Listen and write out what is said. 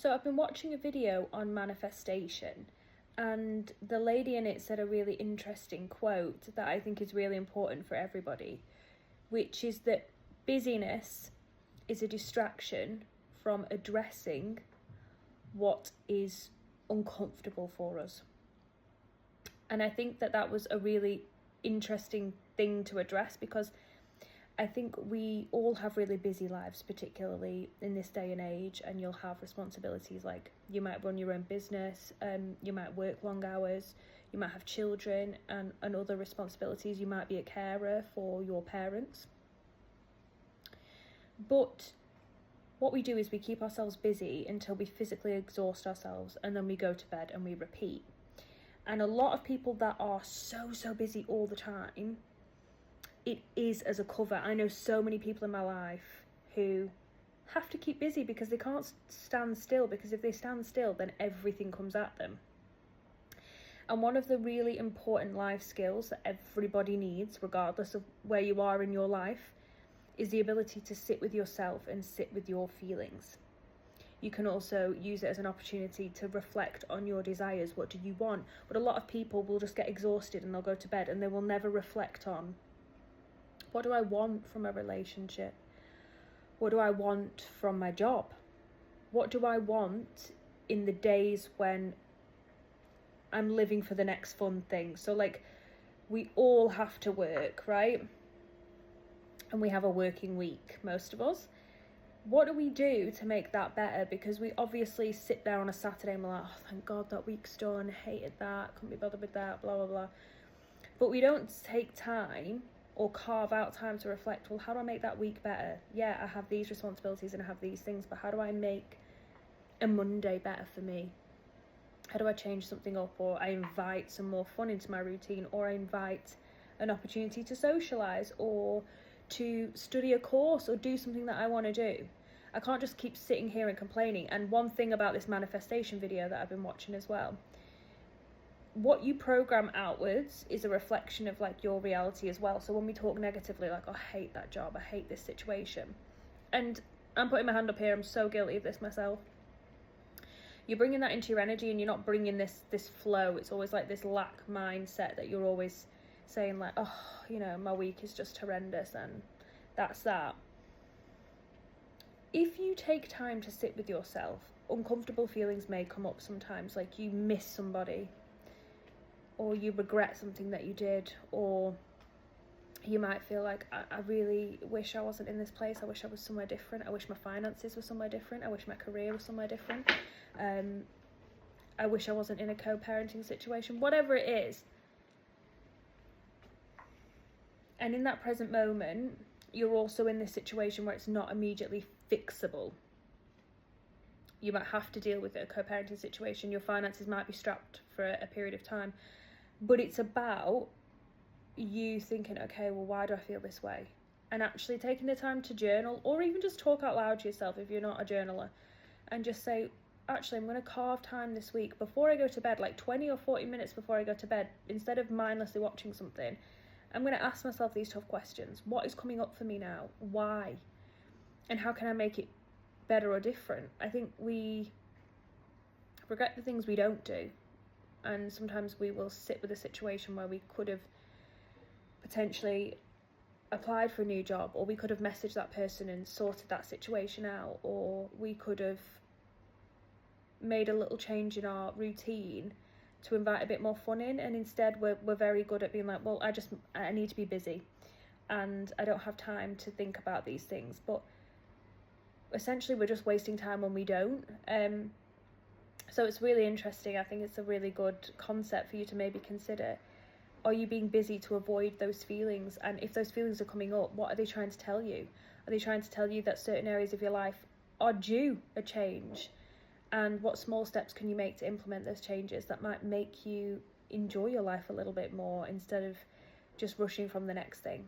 So I've been watching a video on manifestation, and the lady in it said a really interesting quote that I think is really important for everybody, which is that busyness is a distraction from addressing what is uncomfortable for us. And I think that that was a really interesting thing to address, because I think we all have really busy lives, particularly in this day and age, and you'll have responsibilities like you might run your own business, you might work long hours, you might have children and other responsibilities, you might be a carer for your parents. But what we do is we keep ourselves busy until we physically exhaust ourselves, and then we go to bed and we repeat. And a lot of people that are so busy all the time, it is as a cover. I know so many people in my life who have to keep busy because they can't stand still, because if they stand still, then everything comes at them. And one of the really important life skills that everybody needs, regardless of where you are in your life, is the ability to sit with yourself and sit with your feelings. You can also use it as an opportunity to reflect on your desires. What do you want? But a lot of people will just get exhausted and they'll go to bed and they will never reflect on, what do I want from a relationship? What do I want from my job? What do I want in the days when I'm living for the next fun thing? So like, we all have to work, right? And we have a working week, most of us. What do we do to make that better? Because we obviously sit there on a Saturday and we're like, oh, thank God that week's done, hated that, couldn't be bothered with that, blah, blah, blah. But we don't take time or carve out time to reflect, well, how do I make that week better? Yeah, I have these responsibilities and I have these things, but how do I make a Monday better for me? How do I change something up? Or I invite some more fun into my routine, or I invite an opportunity to socialise, or to study a course, or do something that I want to do. I can't just keep sitting here and complaining. And one thing about this manifestation video that I've been watching as well, what you program outwards is a reflection of like your reality as well. So when we talk negatively, like, oh, I hate that job, I hate this situation, and I'm putting my hand up here, I'm so guilty of this myself, you're bringing that into your energy and you're not bringing this flow. It's always like this lack mindset that you're always saying like, oh, you know, my week is just horrendous, and that's that. If you take time to sit with yourself, uncomfortable feelings may come up sometimes, like you miss somebody, or you regret something that you did, or you might feel like, I really wish I wasn't in this place, I wish I was somewhere different, I wish my finances were somewhere different, I wish my career was somewhere different, I wish I wasn't in a co-parenting situation, whatever it is. And in that present moment, you're also in this situation where it's not immediately fixable. You might have to deal with a co-parenting situation, your finances might be strapped for a period of time, but it's about you thinking, okay, well, why do I feel this way? And actually taking the time to journal, or even just talk out loud to yourself if you're not a journaler, and just say, actually, I'm going to carve time this week before I go to bed, like 20 or 40 minutes before I go to bed, instead of mindlessly watching something, I'm going to ask myself these tough questions. What is coming up for me now? Why? And how can I make it better or different? I think we regret the things we don't do. And sometimes we will sit with a situation where we could have potentially applied for a new job, or we could have messaged that person and sorted that situation out, or we could have made a little change in our routine to invite a bit more fun in, and instead we're very good at being like, well, I need to be busy and I don't have time to think about these things. But essentially we're just wasting time when we don't. So it's really interesting. I think it's a really good concept for you to maybe consider. Are you being busy to avoid those feelings? And if those feelings are coming up, what are they trying to tell you? Are they trying to tell you that certain areas of your life are due a change? And what small steps can you make to implement those changes that might make you enjoy your life a little bit more, instead of just rushing from the next thing?